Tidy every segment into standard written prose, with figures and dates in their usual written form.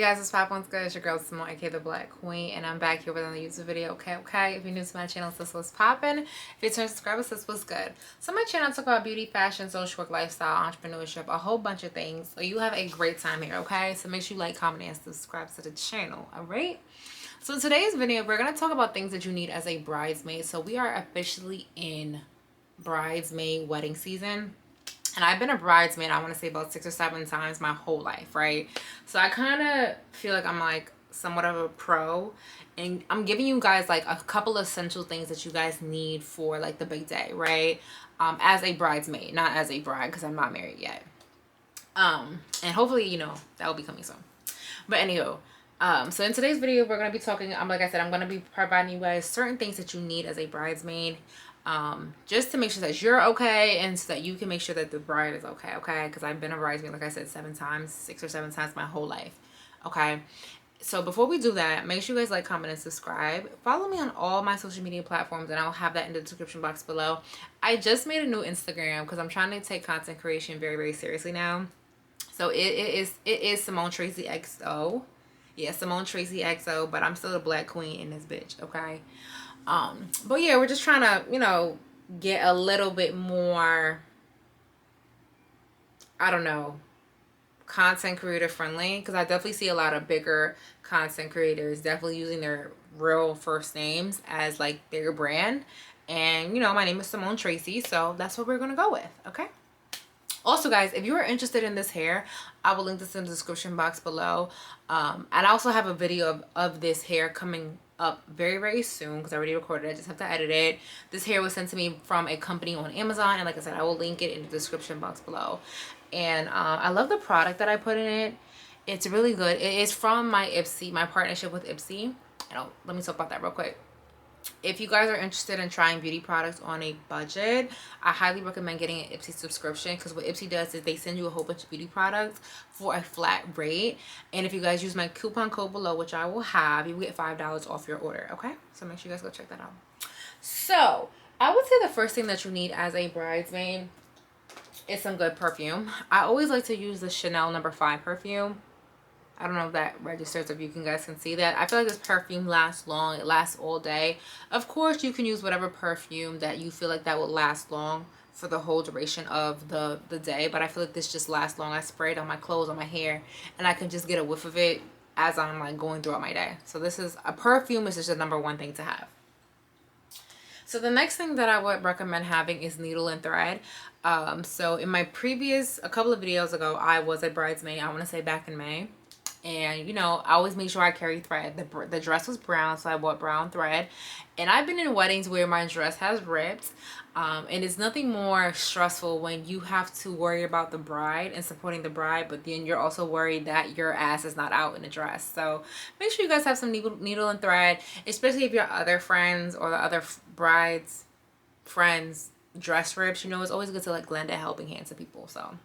guys, it's What's Good. It's your girl Simone, aka the Black Queen, and I'm back here with another YouTube video. Okay. If you're new to my channel, this what's popping. If you're a subscriber, this what's good. So my channel talk about beauty, fashion, social work, lifestyle, entrepreneurship, a whole bunch of things. So you have a great time here, okay? So make sure you like, comment, and subscribe to the channel, alright? So in today's video, we're gonna talk about things that you need as a bridesmaid. So we are officially in bridesmaid wedding season. And I've been a bridesmaid, I want to say about 6 or 7 times my whole life, right? So I kind of feel like I'm like somewhat of a pro. And I'm giving you guys like a couple of essential things that you guys need for like the big day, right? As a bridesmaid, not as a bride, because I'm not married yet. And hopefully, you know, that will be coming soon. But anywho, so in today's video, we're going to be talking, like I said, I'm going to be providing you guys certain things that you need as a bridesmaid. Just to make sure that you're okay and so that you can make sure that the bride is okay, because I've been a bridesmaid, like I said, 6 or 7 times my whole life, okay? So before we do that, make sure you guys like, comment, and subscribe. Follow me on all my social media platforms, and I'll have that in the description box below. I just made a new Instagram because I'm trying to take content creation very, very seriously now. So it is Simone Tracy XO. Yeah, Simone Tracy XO, but I'm still the Black Queen in this bitch, okay? But yeah, we're just trying to, you know, get a little bit more, I don't know, content creator friendly, because I definitely see a lot of bigger content creators definitely using their real first names as like their brand. And you know, my name is Simone Tracy, so that's what we're gonna go with, okay? Also, guys, if you are interested in this hair, I will link this in the description box below. And I also have a video of this hair coming up very, very soon because I already recorded it. I just have to edit it. This hair was sent to me from a company on Amazon, and like I said, I will link it in the description box below. And I love the product that I put in it. It's really good. It is from my Ipsy, my partnership with Ipsy. Let me talk about that real quick. If you guys are interested in trying beauty products on a budget, I highly recommend getting an Ipsy subscription, because what Ipsy does is they send you a whole bunch of beauty products for a flat rate. And if you guys use my coupon code below, which I will have, you will get $5 off your order, okay? So make sure you guys go check that out. So I would say the first thing that you need as a bridesmaid is some good perfume. I always like to use the Chanel No. 5 perfume. I don't know if that registers, if you guys can see that. I feel like this perfume lasts long. It lasts all day. Of course, you can use whatever perfume that you feel like that will last long for the whole duration of the day. But I feel like this just lasts long. I spray it on my clothes, on my hair, and I can just get a whiff of it as I'm like going throughout my day. So this is a perfume. Is just the #1 thing to have. So the next thing that I would recommend having is needle and thread. So in my previous, a couple of videos ago, I was a bridesmaid. I want to say back in May. And, you know, I always make sure I carry thread. The dress was brown, so I bought brown thread. And I've been in weddings where my dress has ripped. And it's nothing more stressful when you have to worry about the bride and supporting the bride, but then you're also worried that your ass is not out in the dress. So make sure you guys have some needle and thread, especially if your other friends or the other brides' friends dress rips. You know, it's always good to like lend a helping hand to people. So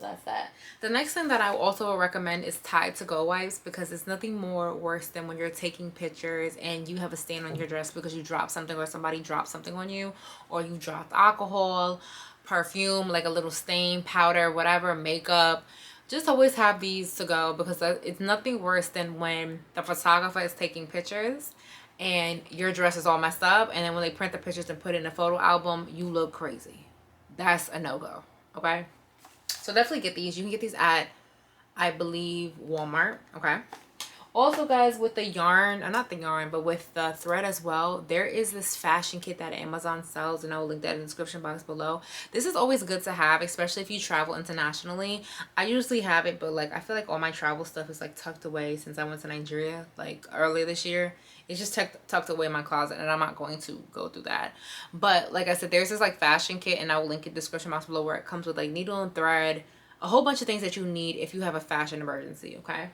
that's that. The next thing that I also recommend is Tide to Go wipes, because it's nothing more worse than when you're taking pictures and you have a stain on your dress because you dropped something, or somebody dropped something on you, or you dropped alcohol, perfume, like a little stain, powder, whatever, makeup. Just always have these to go, because it's nothing worse than when the photographer is taking pictures and your dress is all messed up, and then when they print the pictures and put it in a photo album, you look crazy. That's a no-go, okay? So definitely get these. You can get these at, I believe, Walmart, okay? Also, guys, with the yarn, not the yarn, but with the thread as well, there is this fashion kit that Amazon sells, and I'll link that in the description box below. This is always good to have, especially if you travel internationally. I usually have it, but like I feel like all my travel stuff is like tucked away since I went to Nigeria like earlier this year. It's just tucked away in my closet, and I'm not going to go through that. But like I said, there's this like fashion kit, and I will link it in the description box below, where it comes with like needle and thread, a whole bunch of things that you need if you have a fashion emergency, okay?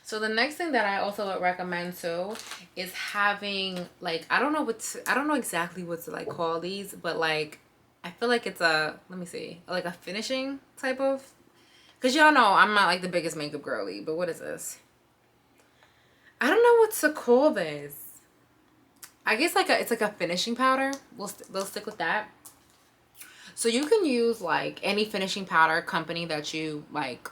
So the next thing that I also would recommend too is having like, I don't know exactly what to like call these, but like I feel like it's a, let me see, like a finishing type of, because y'all know I'm not like the biggest makeup girly, but what is this? I don't know what to call this. I guess like it's like a finishing powder. We'll stick with that. So you can use like any finishing powder company that you like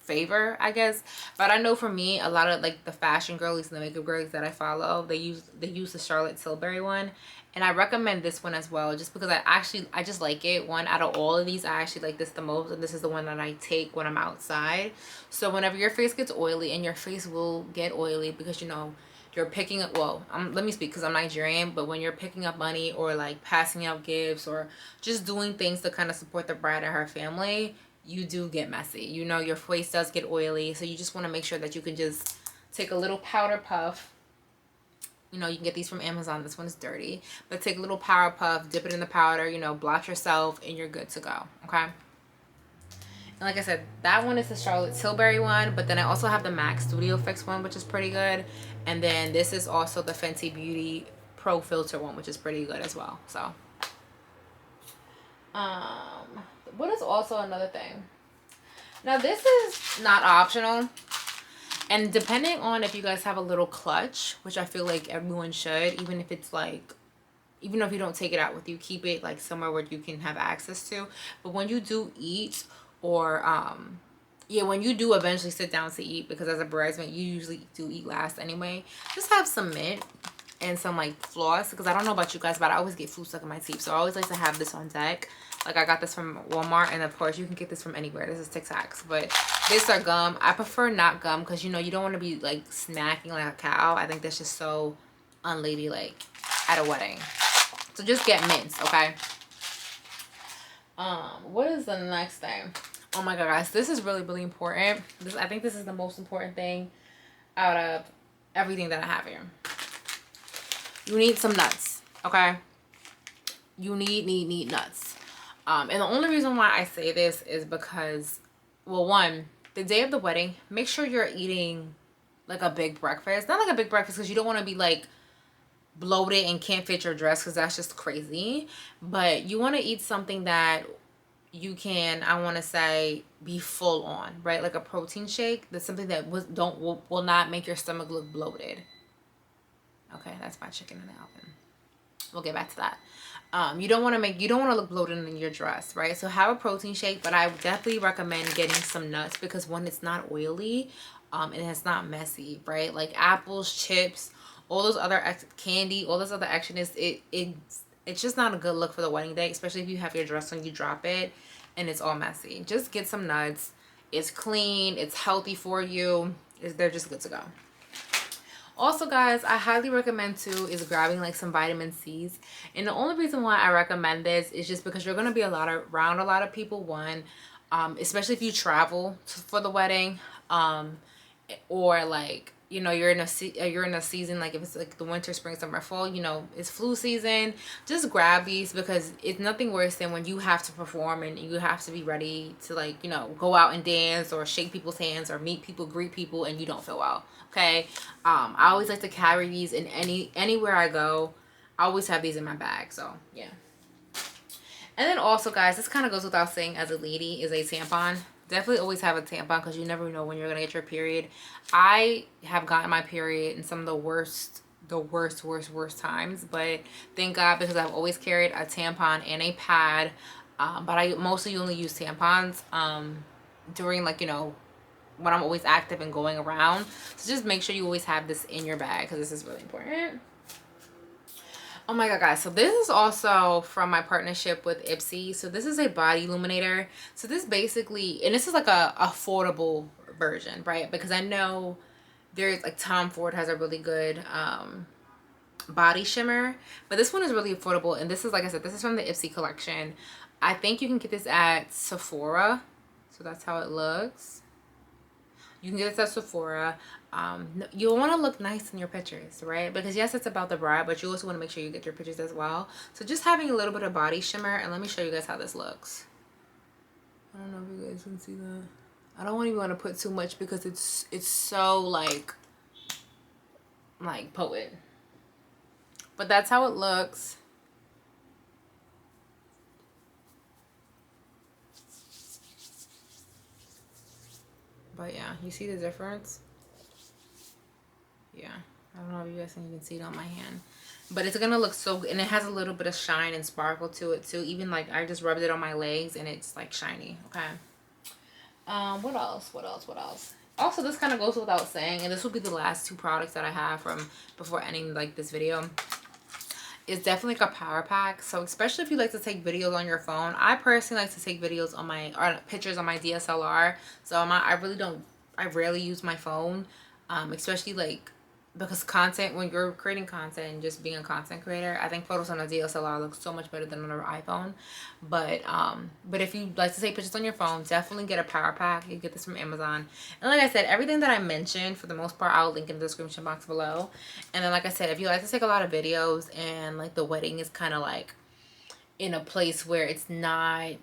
favor, I guess. But I know for me, a lot of like the fashion girlies and the makeup girlies that I follow, they use the Charlotte Tilbury one, and I recommend this one as well, just because I just like it. One out of all of these, I actually like this the most, and this is the one that I take when I'm outside. So whenever your face gets oily, and your face will get oily because, you know, you're picking up, well, let me speak because I'm Nigerian, but when you're picking up money or like passing out gifts or just doing things to kind of support the bride and her family, you do get messy. You know, your face does get oily, so you just want to make sure that you can just take a little powder puff. You know, you can get these from Amazon. This one is dirty, but take a little powder puff, dip it in the powder, you know, blot yourself, and you're good to go. Okay. And like I said, that one is the Charlotte Tilbury one, but then I also have the MAC Studio Fix one, which is pretty good. And then this is also the Fenty Beauty Pro Filter one, which is pretty good as well. So, what is also another thing? Now, this is not optional. And depending on if you guys have a little clutch, which I feel like everyone should, even if it's like, even if you don't take it out with you, keep it like somewhere where you can have access to. But when you do eat, or yeah, when you do eventually sit down to eat, because as a bridesmaid you usually do eat last anyway, just have some mint and some like floss, because I don't know about you guys, but I always get food stuck in my teeth, so I always like to have this on deck. Like, I got this from Walmart, and of course you can get this from anywhere. This is Tic Tacs, but this are gum. I prefer not gum, because, you know, you don't want to be like snacking like a cow. I think that's just so unladylike at a wedding. So just get mints, okay? What is the next thing? Oh my god, guys, this is really, really important. I think this is the most important thing out of everything that I have here. You need some nuts, okay? You need nuts. And the only reason why I say this is because, well, one, the day of the wedding, make sure you're eating like a big breakfast. Not like a big breakfast, because you don't want to be like bloated and can't fit your dress, because that's just crazy. But you want to eat something that you can, I want to say, be full on, right? Like a protein shake. That's something that will not make your stomach look bloated. Okay, that's my chicken in the oven. We'll get back to that. You don't want to look bloated in your dress, right? So have a protein shake, but I definitely recommend getting some nuts, because one, it's not oily, and it's not messy, right? Like apples, chips, all those other candy, all those other extraness, it's just not a good look for the wedding day, especially if you have your dress on, you drop it, and it's all messy. Just get some nuts. It's clean. It's healthy for you. They're just good to go. Also, guys, I highly recommend too is grabbing like some vitamin C's. And the only reason why I recommend this is just because you're going to be around a lot of people, one, especially if you travel for the wedding, or like, you know, you're in a season, like if it's like the winter, spring, summer, fall, you know, it's flu season. Just grab these, because it's nothing worse than when you have to perform and you have to be ready to, like, you know, go out and dance or shake people's hands or meet people, greet people, and you don't feel well. Okay. I always like to carry these in anywhere I go. I always have these in my bag. So yeah. And then also, guys, this kind of goes without saying, as a lady, is a tampon. Definitely always have a tampon, because you never know when you're gonna get your period. I have gotten my period in some of the worst times, but thank God, because I've always carried a tampon and a pad. But I mostly only use tampons during, like, you know, when I'm always active and going around. So just make sure you always have this in your bag, because this is really important. Oh my god, guys, so this is also from my partnership with Ipsy. So this is a body illuminator. So this basically, and this is like a affordable version, right? Because I know there's like Tom Ford has a really good body shimmer, but this one is really affordable. And this is, like I said, this is from the Ipsy collection. I think you can get this at Sephora. So that's how it looks. You can get this at Sephora. You'll want to look nice in your pictures, right? Because yes, it's about the bride, but you also want to make sure you get your pictures as well. So just having a little bit of body shimmer, and let me show you guys how this looks. I don't know if you guys can see that. I don't even want to put too much, because it's so like potent. But that's how it looks. But yeah, you see the difference? Yeah, I don't know if you guys can even see it on my hand, but it's gonna look so good, and it has a little bit of shine and sparkle to it too. Even like I just rubbed it on my legs, and it's like shiny. Okay. What else? What else? What else? Also, this kind of goes without saying, and this will be the last two products that I have from before ending like this video. It's definitely like a power pack. So especially if you like to take videos on your phone, I personally like to take videos on my or pictures on my DSLR. So I rarely use my phone, especially like because content, when you're creating content and just being a content creator, I think photos on a DSLR look so much better than on an iPhone. But if you like to take pictures on your phone, definitely get a power pack. You get this from Amazon. And like I said, everything that I mentioned for the most part, I'll link in the description box below. And then like I said, if you like to take a lot of videos and like the wedding is kind of like in a place where it's not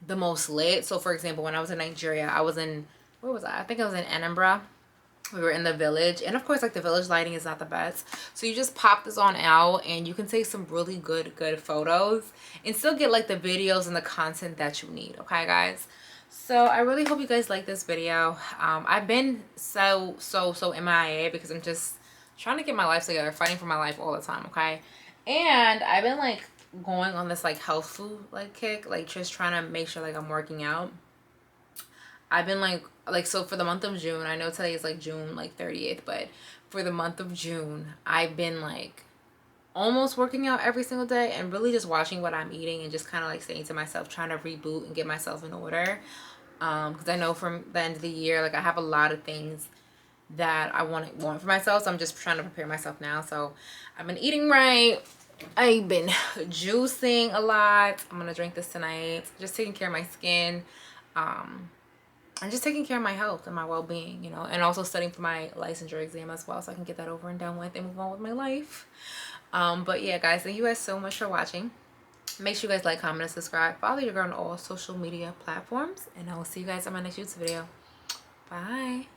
the most lit. So for example, when I was in Nigeria, I was in, where was I? I think I was in Edinburgh. We were in the village, and of course like the village lighting is not the best, so you just pop this on out and you can take some really good photos and still get like the videos and the content that you need. Okay guys, so I really hope you guys like this video. I've been so MIA because I'm just trying to get my life together, fighting for my life all the time. Okay, and I've been like going on this like health food like kick, like just trying to make sure like I'm working out. I've been like so for the month of June, I know today is like June like 30th, but for the month of June, I've been like almost working out every single day and really just watching what I'm eating and just kind of like saying to myself, trying to reboot and get myself in order. Because I know from the end of the year, like I have a lot of things that I want for myself, so I'm just trying to prepare myself now. So I've been eating right. I've been juicing a lot. I'm gonna drink this tonight. Just taking care of my skin. And just taking care of my health and my well-being, you know, and also studying for my licensure exam as well, so I can get that over and done with and move on with my life. But yeah guys, thank you guys so much for watching. Make sure you guys like, comment, and subscribe. Follow your girl on all social media platforms, and I will see you guys on my next YouTube video. Bye.